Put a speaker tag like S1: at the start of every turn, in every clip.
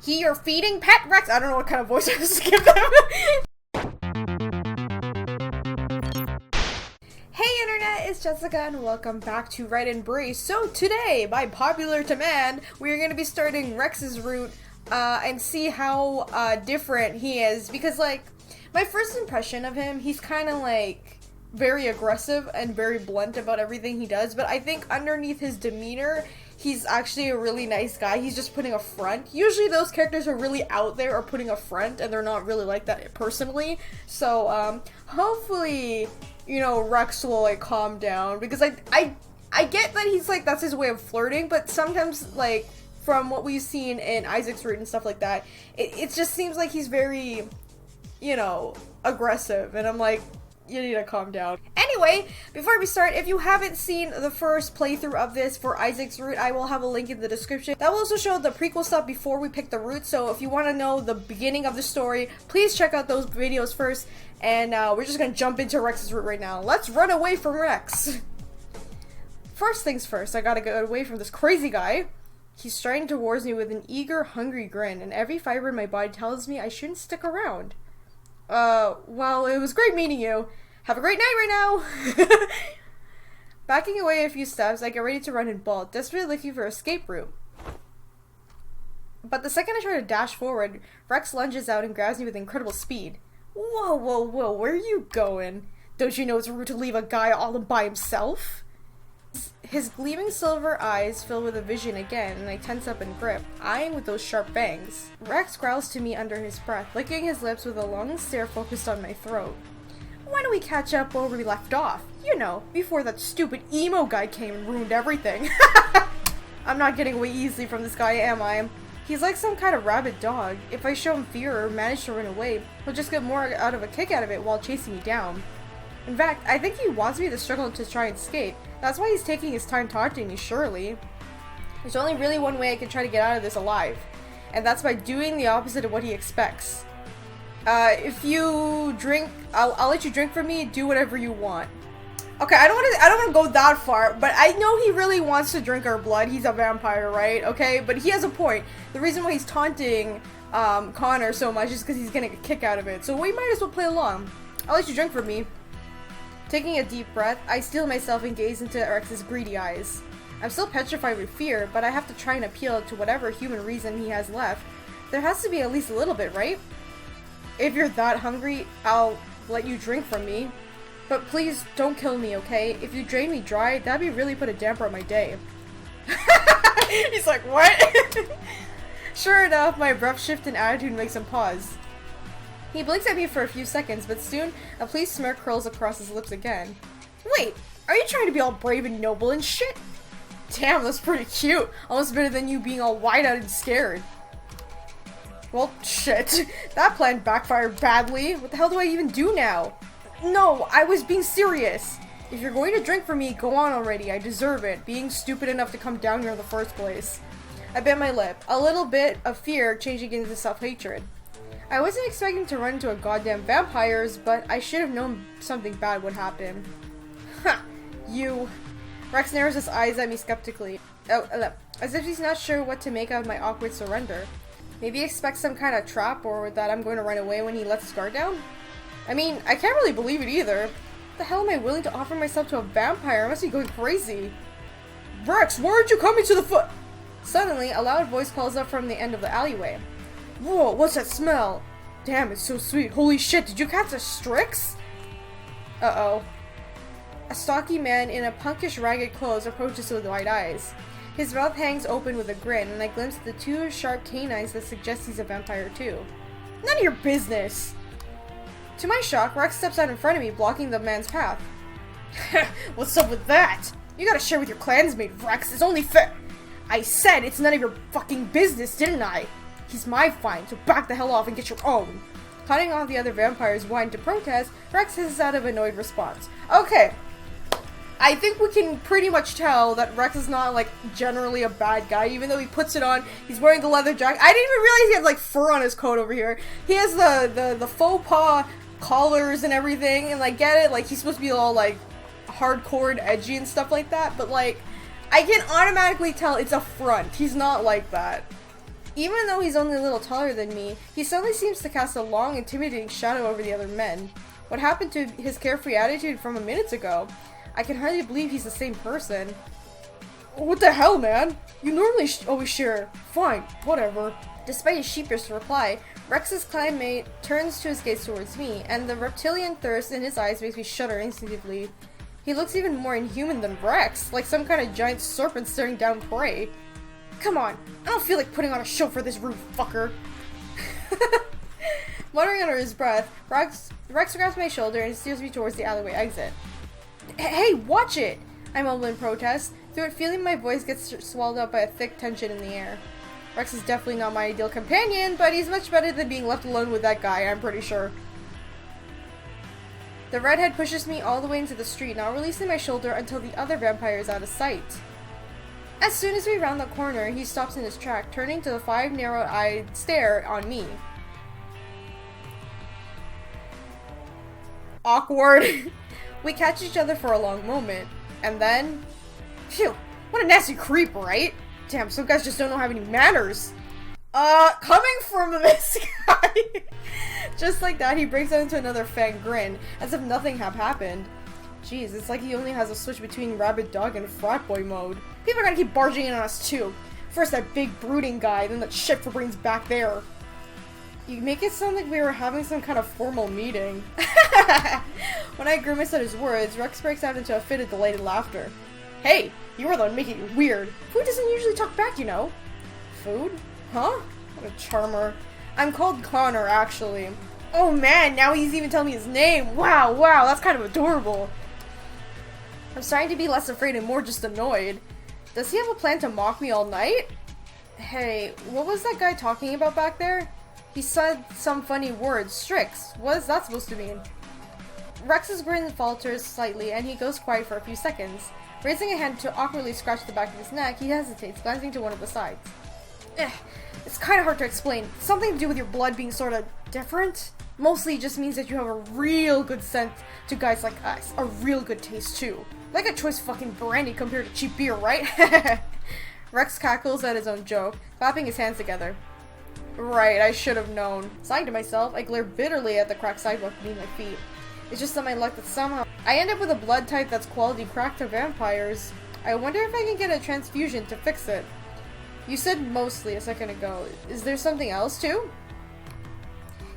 S1: He your feeding pet Rex? I don't know what kind of voice I was to give them. Hey internet, it's Jessica and welcome back to Red and Bree. So today, by popular demand, we are going to be starting Rex's route and see how different he is. Because like, my first impression of him, he's kind of like very aggressive and very blunt about everything he does. But I think underneath his demeanor, he's actually a really nice guy. He's just putting a front. Usually those characters are really out there or putting a front and they're not really like that personally. So hopefully, you know, Rex will like calm down, because I get that he's like, that's his way of flirting, but sometimes like from what we've seen in Isaac's route and stuff like that, it just seems like he's very, you know, aggressive, and I'm like, you need to calm down. Anyway, before we start, if you haven't seen the first playthrough of this for Isaac's route, I will have a link in the description. That will also show the prequel stuff before we pick the route, so if you want to know the beginning of the story, please check out those videos first, and we're just gonna jump into Rex's route right now. Let's run away from Rex! First things first, I gotta get away from this crazy guy. He's striding towards me with an eager, hungry grin, and every fiber in my body tells me I shouldn't stick around. Well, it was great meeting you. Have a great night right now! Backing away a few steps, I get ready to run and bolt, desperately looking for an escape route. But the second I try to dash forward, Rex lunges out and grabs me with incredible speed. Whoa, whoa, whoa, where are you going? Don't you know it's rude to leave a guy all by himself? His gleaming silver eyes fill with a vision again, and I tense up and grip, eyeing with those sharp fangs. Rex growls to me under his breath, licking his lips with a long stare focused on my throat. Why don't we catch up where we left off? You know, before that stupid emo guy came and ruined everything. I'm not getting away easily from this guy, am I? He's like some kind of rabid dog. If I show him fear or manage to run away, he'll just get more out of a kick out of it while chasing me down. In fact, I think he wants me to struggle to try and escape. That's why he's taking his time taunting me, surely. There's only really one way I can try to get out of this alive, and that's by doing the opposite of what he expects. If you drink, I'll let you drink from me, do whatever you want. Okay, I don't want to go that far, but I know he really wants to drink our blood. He's a vampire, right? Okay, but he has a point. The reason why he's taunting Connor so much is because he's getting a kick out of it. So we might as well play along. I'll let you drink from me. Taking a deep breath, I steel myself and gaze into Rex's greedy eyes. I'm still petrified with fear, but I have to try and appeal to whatever human reason he has left. There has to be at least a little bit, right? If you're that hungry, I'll let you drink from me. But please, don't kill me, okay? If you drain me dry, that'd be really put a damper on my day. He's like, what? Sure enough, my abrupt shift in attitude makes him pause. He blinks at me for a few seconds, but soon, a pleased smirk curls across his lips again. Wait, are you trying to be all brave and noble and shit? Damn, that's pretty cute. Almost better than you being all wide-eyed and scared. Well, shit. That plan backfired badly. What the hell do I even do now? No, I was being serious. If you're going to drink from me, go on already. I deserve it, being stupid enough to come down here in the first place. I bit my lip, a little bit of fear changing into self-hatred. I wasn't expecting to run into a goddamn vampires, but I should have known something bad would happen. Ha! You. Rex narrows his eyes at me skeptically. As if he's not sure what to make of my awkward surrender. Maybe expect some kind of trap, or that I'm going to run away when he lets his guard down? I mean, I can't really believe it either. What the hell am I willing to offer myself to a vampire? I must be going crazy. Rex, why aren't you coming to the foot? Suddenly, a loud voice calls up from the end of the alleyway. Whoa, what's that smell? Damn, it's so sweet. Holy shit, did you catch a Strix? Uh-oh. A stocky man in a punkish ragged clothes approaches with wide eyes. His mouth hangs open with a grin, and I glimpse the two sharp canines that suggest he's a vampire too. None of your business! To my shock, Rex steps out in front of me, blocking the man's path. What's up with that? You gotta share with your clansmate, Rex. It's only fair. I said it's none of your fucking business, didn't I? He's my find, so back the hell off and get your own. Cutting off the other vampire's whine to protest, Rex hisses out of annoyed response. Okay. I think we can pretty much tell that Rex is not, like, generally a bad guy, even though he puts it on. He's wearing the leather jacket. I didn't even realize he had, like, fur on his coat over here. He has the faux pas collars and everything, and, like, get it? Like, he's supposed to be all, like, hardcore and edgy and stuff like that, but, like, I can automatically tell it's a front. He's not like that. Even though he's only a little taller than me, he suddenly seems to cast a long, intimidating shadow over the other men. What happened to his carefree attitude from a minute ago? I can hardly believe he's the same person. What the hell, man? You normally always share. Fine, whatever. Despite his sheepish reply, Rex's clanmate turns to his gaze towards me, and the reptilian thirst in his eyes makes me shudder instinctively. He looks even more inhuman than Rex, like some kind of giant serpent staring down prey. Come on, I don't feel like putting on a show for this rude fucker. Muttering under his breath, Rex grabs my shoulder and steers me towards the alleyway exit. Hey, watch it! I mumble in protest, through it feeling my voice gets swallowed up by a thick tension in the air. Rex is definitely not my ideal companion, but he's much better than being left alone with that guy, I'm pretty sure. The redhead pushes me all the way into the street, not releasing my shoulder until the other vampire is out of sight. As soon as we round the corner, he stops in his track, turning to the 5 narrow-eyed stare on me. Awkward. We catch each other for a long moment, and then... Phew, what a nasty creep, right? Damn, some guys just don't have any manners. Coming from this guy. Just like that, he breaks out into another fang grin, as if nothing had happened. Jeez, it's like he only has a switch between rabid dog and frat boy mode. People are gonna keep barging in on us too. First that big brooding guy, then that shit for brains back there. You make it sound like we were having some kind of formal meeting. When I grimace at his words, Rex breaks out into a fit of delighted laughter. Hey, you were the one making it weird. Food doesn't usually talk back, you know. Food? Huh? What a charmer. I'm called Connor, actually. Oh man, now he's even telling me his name. Wow, that's kind of adorable. I'm starting to be less afraid and more just annoyed. Does he have a plan to mock me all night? Hey, what was that guy talking about back there? He said some funny words. Strix. What is that supposed to mean? Rex's grin falters slightly and he goes quiet for a few seconds. Raising a hand to awkwardly scratch the back of his neck, he hesitates, glancing to one of the sides. It's kind of hard to explain. Something to do with your blood being sort of different? Mostly it just means that you have a real good scent to guys like us. A real good taste too. Like a choice fucking brandy compared to cheap beer, right? Rex cackles at his own joke, clapping his hands together. Right, I should have known. Sighing to myself, I glare bitterly at the cracked sidewalk beneath my feet. It's just on my luck that somehow I end up with a blood type that's quality crack to vampires. I wonder if I can get a transfusion to fix it. You said mostly a second ago. Is there something else too?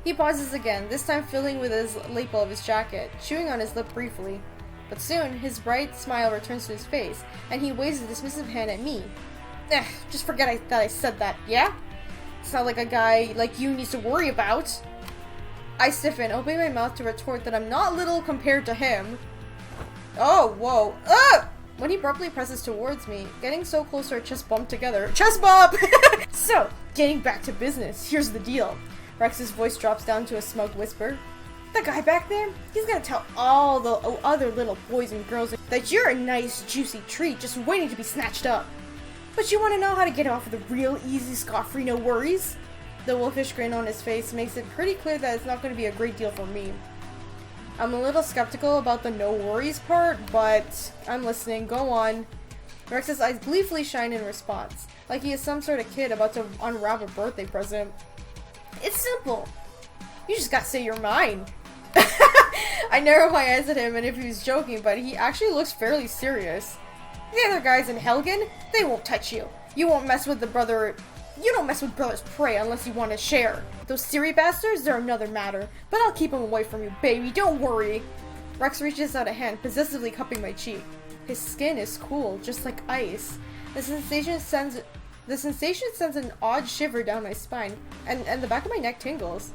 S1: He pauses again, this time fiddling with his lapel of his jacket, chewing on his lip briefly. But soon, his bright smile returns to his face, and he waves a dismissive hand at me. Just forget that I said that, yeah? It's not like a guy like you needs to worry about. I stiffen, opening my mouth to retort that I'm not little compared to him. Oh, whoa. Ugh! When he abruptly presses towards me, getting so close to our chest bump together. Chest bump! So, getting back to business, here's the deal. Rex's voice drops down to a smug whisper. The guy back there, he's gonna tell all the other little boys and girls that you're a nice, juicy treat just waiting to be snatched up. But you want to know how to get off with a real easy, scot-free, no worries? The wolfish grin on his face makes it pretty clear that it's not going to be a great deal for me. I'm a little skeptical about the no worries part, but I'm listening. Go on. Rex's eyes gleefully shine in response, like he is some sort of kid about to unwrap a birthday present. It's simple. You just gotta say you're mine. I narrow my eyes at him and if he was joking, but he actually looks fairly serious. The other guys in Helgen, they won't touch you. You won't mess with the brother. You don't mess with brother's prey unless you want to share. Those Siri bastards, they're another matter. But I'll keep them away from you, baby. Don't worry. Rex reaches out a hand, possessively cupping my cheek. His skin is cool, just like ice. The sensation sends an odd shiver down my spine, and the back of my neck tingles.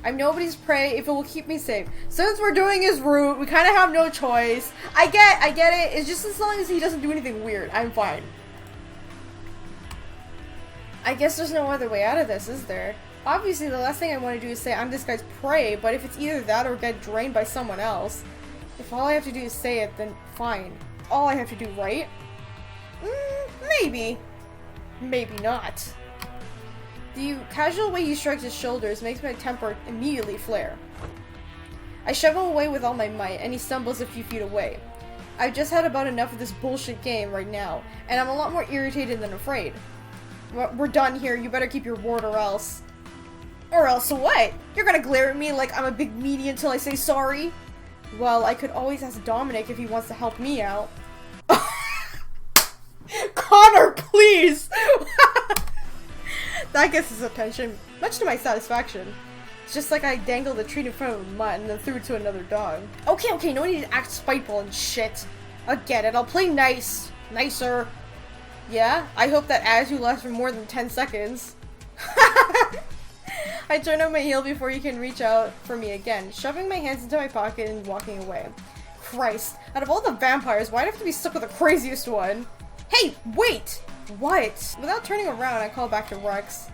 S1: I'm nobody's prey if it will keep me safe. Since we're doing his route, we kind of have no choice. I get it. It's just as long as he doesn't do anything weird, I'm fine. I guess there's no other way out of this, is there? Obviously, the last thing I want to do is say I'm this guy's prey, but if it's either that or get drained by someone else, if all I have to do is say it, then fine. All I have to do, right? Maybe. Maybe not. The casual way he shrugs his shoulders makes my temper immediately flare. I shove him away with all my might, and he stumbles a few feet away. I've just had about enough of this bullshit game right now, and I'm a lot more irritated than afraid. We're done here. You better keep your word or else. Or else what? You're gonna glare at me like I'm a big meanie until I say sorry? Well, I could always ask Dominic if he wants to help me out. Connor, please! That gets his attention, much to my satisfaction. It's just like I dangled a treat in front of a mutt and then threw it to another dog. Okay, no need to act spiteful and shit. I get it, I'll play nice. Nicer. Yeah, I hope that attitude lasts for more than 10 seconds. I turn on my heel before you can reach out for me again, shoving my hands into my pocket and walking away. Christ, out of all the vampires, why'd I have to be stuck with the craziest one? Hey, wait! What? Without turning around, I call back to Rex.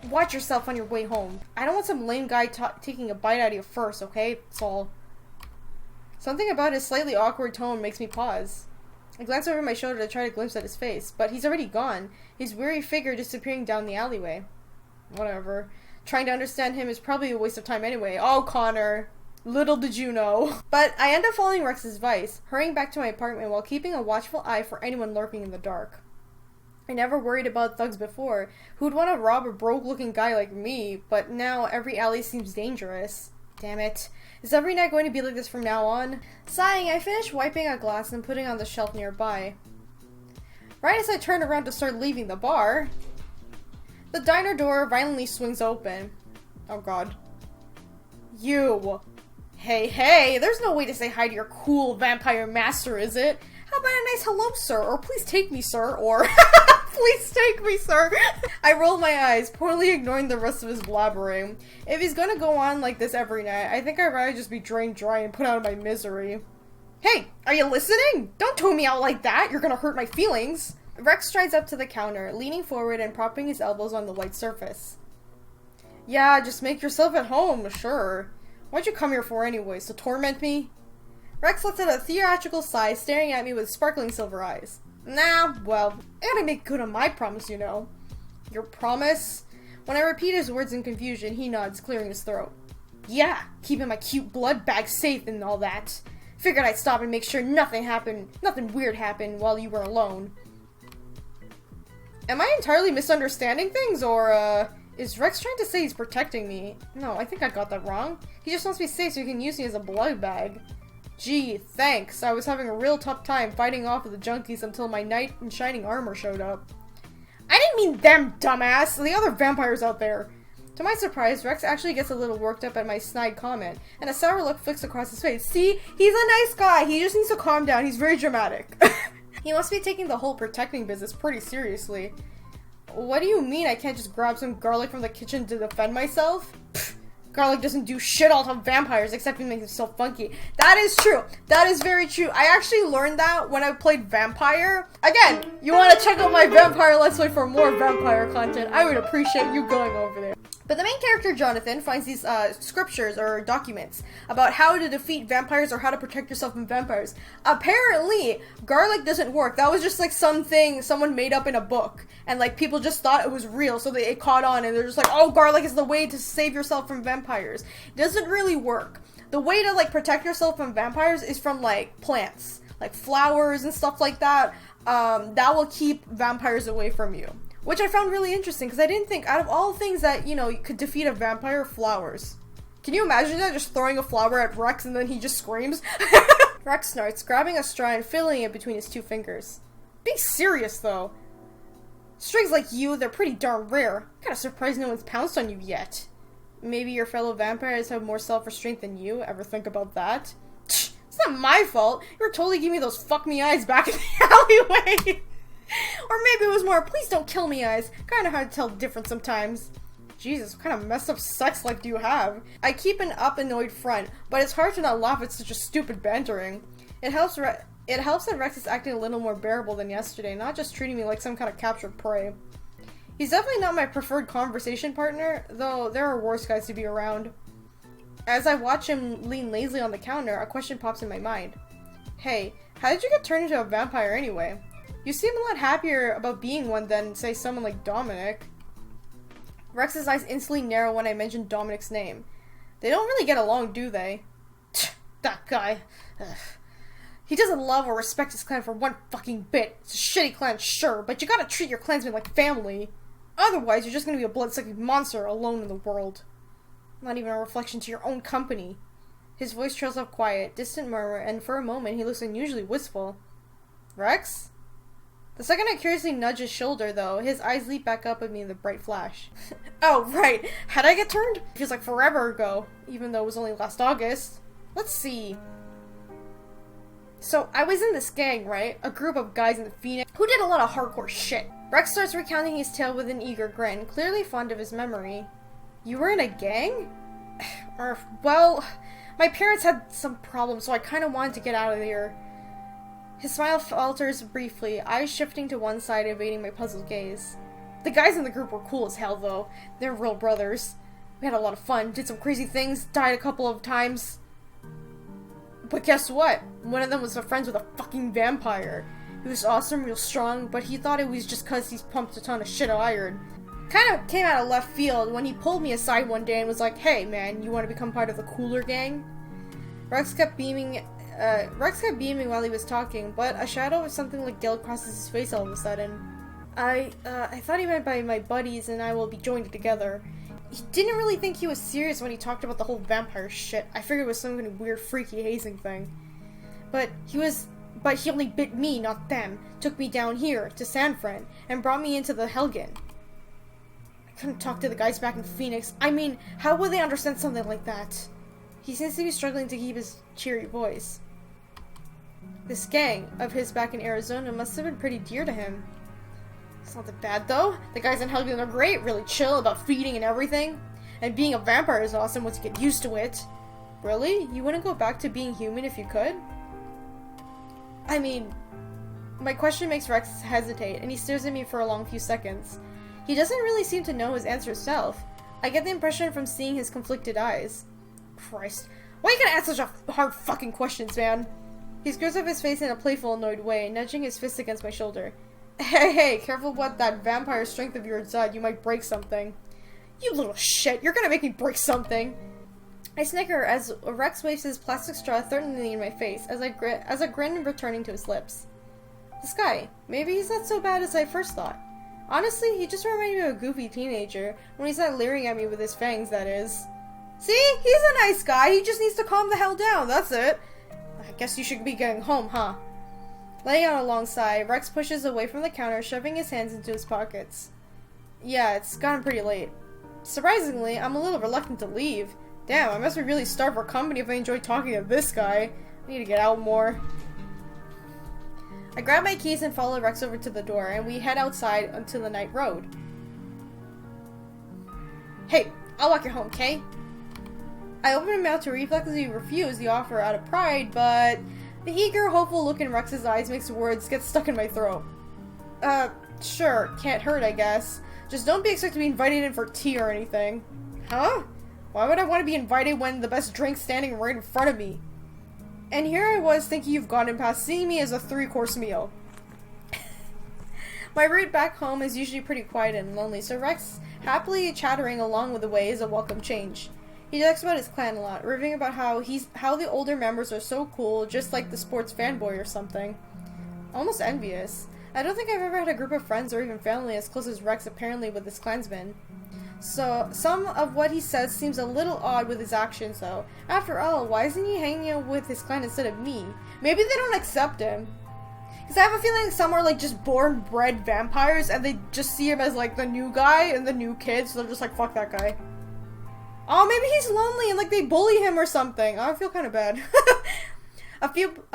S1: Watch yourself on your way home. I don't want some lame guy taking a bite out of you first, okay? That's all. Something about his slightly awkward tone makes me pause. I glance over my shoulder to try to glimpse at his face, but he's already gone, his weary figure disappearing down the alleyway. Whatever. Trying to understand him is probably a waste of time anyway. Oh, Connor. Little did you know. But I end up following Rex's advice, hurrying back to my apartment while keeping a watchful eye for anyone lurking in the dark. I never worried about thugs before. Who'd want to rob a broke-looking guy like me? But now every alley seems dangerous. Damn it. Is every night going to be like this from now on? Sighing, I finish wiping a glass and putting on the shelf nearby. Right as I turn around to start leaving the bar, the diner door violently swings open. Oh god. You. Hey, there's no way to say hi to your cool vampire master, is it? How about a nice hello, sir? Or please take me, sir? Or please take me, sir? I roll my eyes, poorly ignoring the rest of his blabbering. If he's gonna go on like this every night, I think I'd rather just be drained dry and put out of my misery. Hey, are you listening? Don't tone me out like that. You're gonna hurt my feelings. Rex strides up to the counter, leaning forward and propping his elbows on the white surface. Yeah, just make yourself at home, sure. What'd you come here for anyways, to torment me? Rex lets out a theatrical sigh, staring at me with sparkling silver eyes. Nah, well, I gotta make good on my promise, you know. Your promise? When I repeat his words in confusion, he nods, clearing his throat. Yeah, keeping my cute blood bag safe and all that. Figured I'd stop and make sure nothing weird happened while you were alone. Am I entirely misunderstanding things, or, is Rex trying to say he's protecting me? No, I think I got that wrong. He just wants me safe so he can use me as a blood bag. Gee, thanks. I was having a real tough time fighting off with the junkies until my knight in shining armor showed up. I didn't mean them, dumbass! The other vampires out there! To my surprise, Rex actually gets a little worked up at my snide comment, and a sour look flicks across his face. See? He's a nice guy! He just needs to calm down. He's very dramatic. He must be taking the whole protecting business pretty seriously. What do you mean I can't just grab some garlic from the kitchen to defend myself? Pfft, garlic doesn't do shit all to vampires except it makes it so funky. That is true. That is very true. I actually learned that when I played Vampire. Again, you want to check out my Vampire Let's Play for more vampire content. I would appreciate you going over there. But the main character, Jonathan, finds these scriptures or documents about how to defeat vampires or how to protect yourself from vampires. Apparently, garlic doesn't work. That was just like something someone made up in a book. And like people just thought it was real, so it caught on and they're just like, oh, garlic is the way to save yourself from vampires. It doesn't really work. The way to like protect yourself from vampires is from like plants, like flowers and stuff like that. That will keep vampires away from you. Which I found really interesting, because I didn't think, out of all things that, you know, you could defeat a vampire, flowers. Can you imagine that? Just throwing a flower at Rex and then he just screams? Rex snorts, grabbing a straw and filling it between his two fingers. Be serious, though. Strings like you, they're pretty darn rare. Kinda surprised no one's pounced on you yet. Maybe your fellow vampires have more self-restraint than you. Ever think about that? It's not my fault. You were totally giving me those fuck me eyes back in the alleyway. Or maybe it was more, please don't kill me eyes. Kinda hard to tell the difference sometimes. Jesus, what kind of messed up sex life do you have? I keep an up-annoyed front, but it's hard to not laugh at such a stupid bantering. It helps that Rex is acting a little more bearable than yesterday, not just treating me like some kind of captured prey. He's definitely not my preferred conversation partner, though there are worse guys to be around. As I watch him lean lazily on the counter, a question pops in my mind. Hey, how did you get turned into a vampire anyway? You seem a lot happier about being one than, say, someone like Dominic. Rex's eyes instantly narrow when I mention Dominic's name. They don't really get along, do they? That guy. Ugh. He doesn't love or respect his clan for one fucking bit. It's a shitty clan, sure, but you gotta treat your clansmen like family. Otherwise, you're just gonna be a blood-sucking monster alone in the world. Not even a reflection to your own company. His voice trails off quiet, distant murmur, and for a moment he looks unusually wistful. Rex? The second I curiously nudge his shoulder, though, his eyes leap back up at me in the bright flash. Oh, right. How'd I get turned? Feels like forever ago, even though it was only last August. Let's see. So, I was in this gang, right? A group of guys in the Phoenix who did a lot of hardcore shit. Rex starts recounting his tale with an eager grin, clearly fond of his memory. You were in a gang? Well, my parents had some problems, so I kind of wanted to get out of here. His smile falters briefly, eyes shifting to one side, evading my puzzled gaze. The guys in the group were cool as hell, though. They're real brothers. We had a lot of fun, did some crazy things, died a couple of times. But guess what? One of them was friends with a fucking vampire. He was awesome, real strong, but he thought it was just cause he's pumped a ton of shit of iron. Kind of came out of left field when he pulled me aside one day and was like, "Hey man, you want to become part of the cooler gang?" Rex kept beaming while he was talking, but a shadow of something like guilt crosses his face all of a sudden. I thought he meant by my buddies and I will be joined together. He didn't really think he was serious when he talked about the whole vampire shit. I figured it was some kind of weird freaky hazing thing. But he only bit me, not them. Took me down here, to San Fran, and brought me into the Helgen. I couldn't talk to the guys back in Phoenix. I mean, how would they understand something like that? He seems to be struggling to keep his cheery voice. This gang of his back in Arizona must have been pretty dear to him. It's not that bad, though. The guys in Helgen are great, really chill about feeding and everything. And being a vampire is awesome once you get used to it. Really? You wouldn't go back to being human if you could? I mean, my question makes Rex hesitate, and he stares at me for a long few seconds. He doesn't really seem to know his answer himself. I get the impression from seeing his conflicted eyes. Christ. Why are you gonna ask such hard fucking questions, man? He screws up his face in a playful, annoyed way, nudging his fist against my shoulder. Hey, careful what that vampire strength of yours does. You might break something. You little shit, you're gonna make me break something. I snicker as Rex waves his plastic straw threateningly in my face, as a grin returning to his lips. This guy, maybe he's not so bad as I first thought. Honestly, he just reminded me of a goofy teenager, when he's not leering at me with his fangs, that is. See? He's a nice guy, he just needs to calm the hell down, that's it. I guess you should be getting home, huh? Laying out alongside, Rex pushes away from the counter, shoving his hands into his pockets. Yeah, it's gotten pretty late. Surprisingly, I'm a little reluctant to leave. Damn, I must be really starved for company if I enjoy talking to this guy. I need to get out more. I grab my keys and follow Rex over to the door, and we head outside onto the night road. Hey, I'll walk you home, okay? I open my mouth to reflexively refuse the offer out of pride, but the eager, hopeful look in Rex's eyes makes the words get stuck in my throat. Sure, can't hurt, I guess. Just don't be expected to be invited in for tea or anything. Huh? Why would I want to be invited when the best drink's standing right in front of me? And here I was thinking you've gotten past seeing me as a 3-course meal. My route back home is usually pretty quiet and lonely, so Rex happily chattering along with the way is a welcome change. He talks about his clan a lot, raving about how the older members are so cool, just like the sports fanboy or something. Almost envious. I don't think I've ever had a group of friends or even family as close as Rex apparently with his clansmen. So, some of what he says seems a little odd with his actions, though. After all, why isn't he hanging out with his clan instead of me? Maybe they don't accept him. Because I have a feeling some are, like, just born-bred vampires, and they just see him as, like, the new guy and the new kid, so they're just like, fuck that guy. Oh, maybe he's lonely and, like, they bully him or something. Oh, I feel kind of bad. A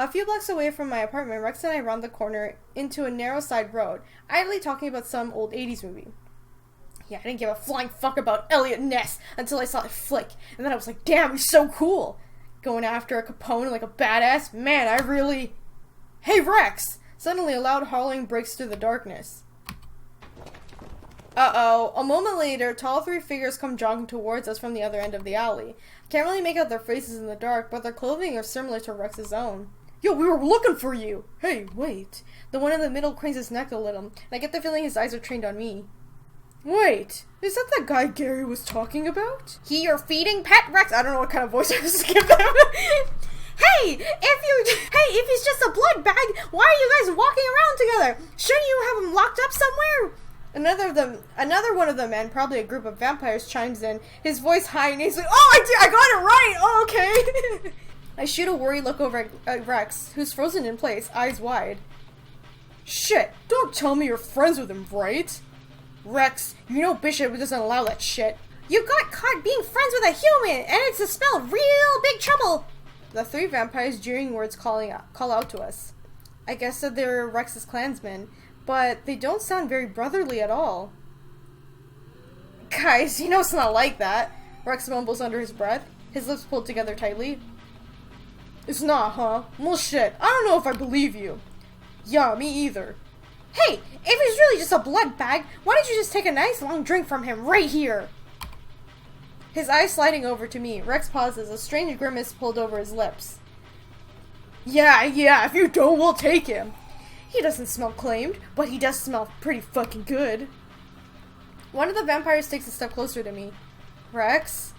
S1: few blocks away from my apartment, Rex and I round the corner into a narrow side road, idly talking about some old 80s movie. Yeah, I didn't give a flying fuck about Elliot Ness until I saw the flick, and then I was like, damn, he's so cool! Going after a Capone like a badass? Man, I really... Hey, Rex! Suddenly a loud howling breaks through the darkness. Uh-oh. A moment later, tall 3 figures come jogging towards us from the other end of the alley. I can't really make out their faces in the dark, but their clothing are similar to Rex's own. Yo, we were looking for you! Hey, wait. The one in the middle cranes his neck a little, and I get the feeling his eyes are trained on me. Wait, is that the guy Gary was talking about? He your feeding pet, Rex? I don't know what kind of voice I was to give them. Hey, if he's just a blood bag, why are you guys walking around together? Shouldn't you have him locked up somewhere? Another one of the men, probably a group of vampires, chimes in, his voice high, and he's like, "Oh, I got it right! Oh, okay!" I shoot a worried look over at Rex, who's frozen in place, eyes wide. Shit, don't tell me you're friends with him, right? Rex, you know Bishop doesn't allow that shit. You got caught being friends with a human, and it's a spell real big trouble! The three vampires' jeering words call out to us. I guess that they're Rex's clansmen, but they don't sound very brotherly at all. Guys, you know it's not like that, Rex mumbles under his breath, his lips pulled together tightly. It's not, huh? Well shit, I don't know if I believe you. Yeah, me either. Hey, if he's really just a blood bag, why don't you just take a nice long drink from him right here? His eyes sliding over to me, Rex pauses, a strange grimace pulled over his lips. Yeah, if you don't, we'll take him. He doesn't smell claimed, but he does smell pretty fucking good. One of the vampires takes a step closer to me. Rex?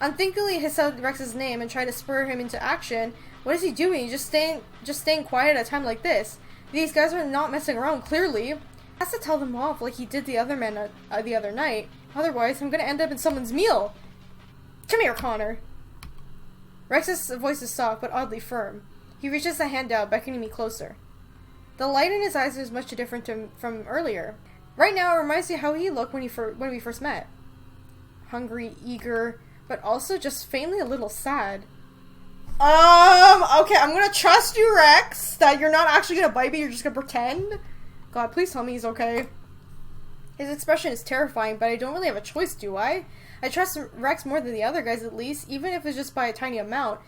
S1: Unthinkingly, he said Rex's name and tried to spur him into action. What is he doing? Just staying quiet at a time like this. These guys are not messing around, clearly. He has to tell them off like he did the other men the other night. Otherwise, I'm gonna end up in someone's meal. Come here, Connor. Rex's voice is soft, but oddly firm. He reaches a hand out, beckoning me closer. The light in his eyes is much different from earlier. Right now, it reminds me how he looked when we first met. Hungry, eager, but also just faintly a little sad. Okay, I'm gonna trust you, Rex, that you're not actually gonna bite me, you're just gonna pretend. God, please tell me he's okay. His expression is terrifying, but I don't really have a choice, do I? I trust Rex more than the other guys, at least, even if it's just by a tiny amount.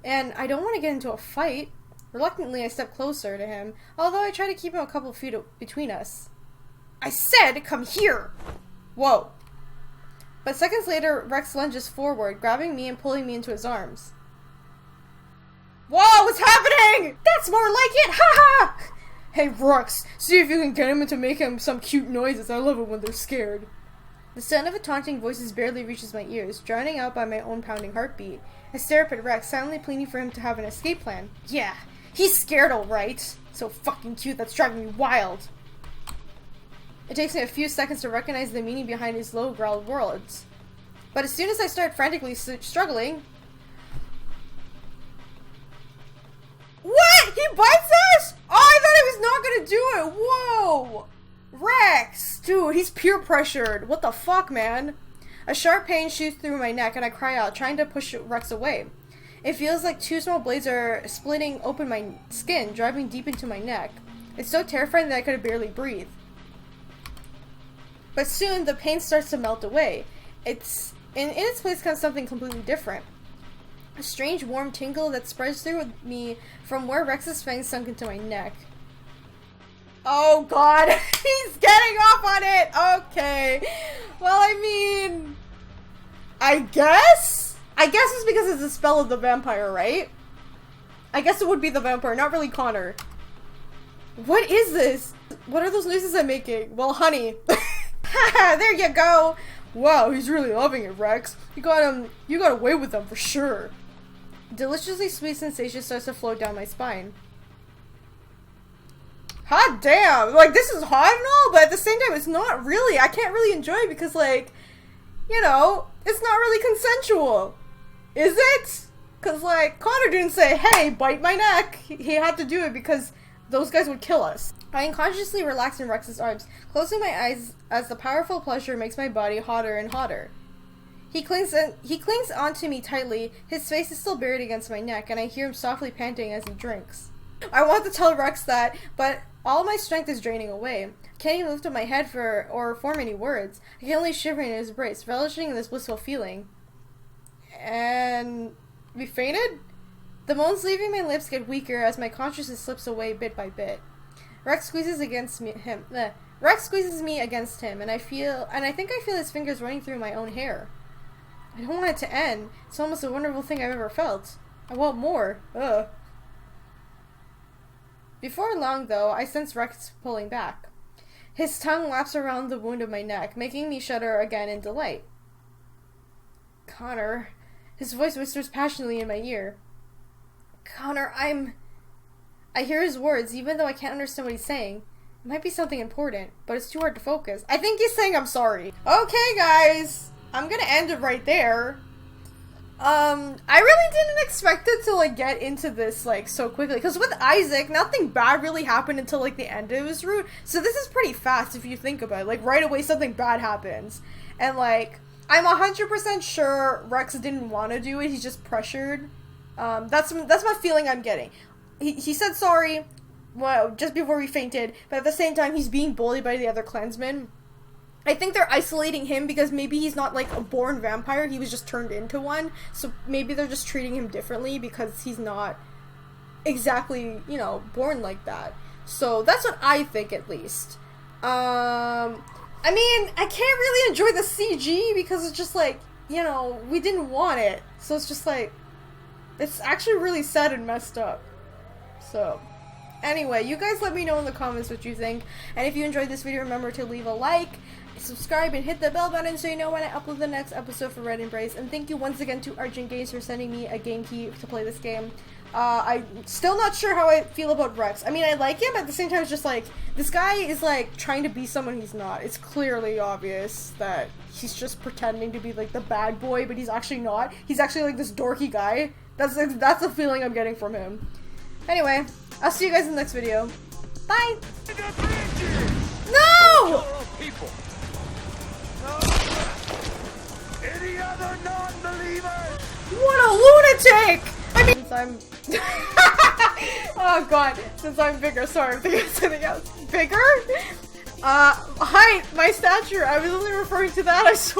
S1: And I don't want to get into a fight. Reluctantly, I step closer to him, although I try to keep him a couple feet between us. I said, come here! Whoa. But seconds later, Rex lunges forward, grabbing me and pulling me into his arms. Whoa, what's happening? That's more like it, haha! Hey, Rex, see if you can get him into making some cute noises. I love it when they're scared. The sound of a taunting voice barely reaches my ears, drowning out by my own pounding heartbeat. I stare up at Rex, silently pleading for him to have an escape plan. Yeah, he's scared alright. So fucking cute, that's driving me wild. It takes me a few seconds to recognize the meaning behind his low growled words. But as soon as I start frantically struggling... What? He bites us? Oh, I thought he was not gonna do it. Whoa. Rex. Dude, he's peer pressured. What the fuck, man? A sharp pain shoots through my neck and I cry out, trying to push Rex away. It feels like two small blades are splitting open my skin, driving deep into my neck. It's so terrifying that I could barely breathe. But soon, the pain starts to melt away. In its place comes something completely different. A strange warm tingle that spreads through me from where Rex's fangs sunk into my neck. Oh god, he's getting off on it! Okay. Well, I mean... I guess it's because it's the spell of the vampire, right? I guess it would be the vampire, not really Connor. What is this? What are those noises I'm making? Well, honey. Haha, there you go! Wow, he's really loving it, Rex. You got away with them for sure. Deliciously sweet sensation starts to flow down my spine. Hot damn! Like, this is hot and all, but at the same time, it's not really. I can't really enjoy it because, like, you know, it's not really consensual. Is it? Because, like, Connor didn't say, hey, bite my neck. He had to do it because those guys would kill us. I unconsciously relax in Rex's arms, closing my eyes as the powerful pleasure makes my body hotter and hotter. He clings onto me tightly, his face is still buried against my neck, and I hear him softly panting as he drinks. I want to tell Rex that, but all my strength is draining away. I can't even lift up my head or form any words. I can only shiver in his embrace, relishing in this blissful feeling. And... we fainted? The moans leaving my lips get weaker as my consciousness slips away bit by bit. Rex squeezes me against him, and I think I feel his fingers running through my own hair. I don't want it to end. It's almost a wonderful thing I've ever felt. I want more. Ugh. Before long, though, I sense Rex pulling back. His tongue laps around the wound of my neck, making me shudder again in delight. Connor. His voice whispers passionately in my ear. Connor, I hear his words, even though I can't understand what he's saying. Might be something important, but it's too hard to focus. I think he's saying I'm sorry. Okay, guys. I'm gonna end it right there. I really didn't expect it to, like, get into this, like, so quickly. Because with Isaac, nothing bad really happened until, like, the end of his route. So this is pretty fast if you think about it. Like, right away something bad happens. And, like, I'm 100% sure Rex didn't want to do it. He's just pressured. That's my feeling I'm getting. He said sorry, well, just before we fainted. But at the same time, he's being bullied by the other clansmen. I think they're isolating him because maybe he's not, like, a born vampire, he was just turned into one, so maybe they're just treating him differently because he's not exactly, you know, born like that. So that's what I think, at least. I mean, I can't really enjoy the CG because it's just, like, you know, we didn't want it, so it's just, like, it's actually really sad and messed up. So, anyway, you guys let me know in the comments what you think, and if you enjoyed this video, remember to leave a like, subscribe, and hit the bell button so you know when I upload the next episode for Red Embrace. And thank you once again to Argent Games for sending me a game key to play this game. I'm still not sure how I feel about Rex. I mean, I like him, but at the same time, it's just like, this guy is, like, trying to be someone he's not. It's clearly obvious that he's just pretending to be, like, the bad boy, but he's actually not. He's actually, like, this dorky guy. That's the feeling I'm getting from him. Anyway, I'll see you guys in the next video. Bye! No!
S2: Any other non-believers?
S1: What a lunatic! I mean, since I'm... oh god, since I'm bigger, sorry, I'm thinking of something else. Bigger? Height, my stature, I was only referring to that, I swear.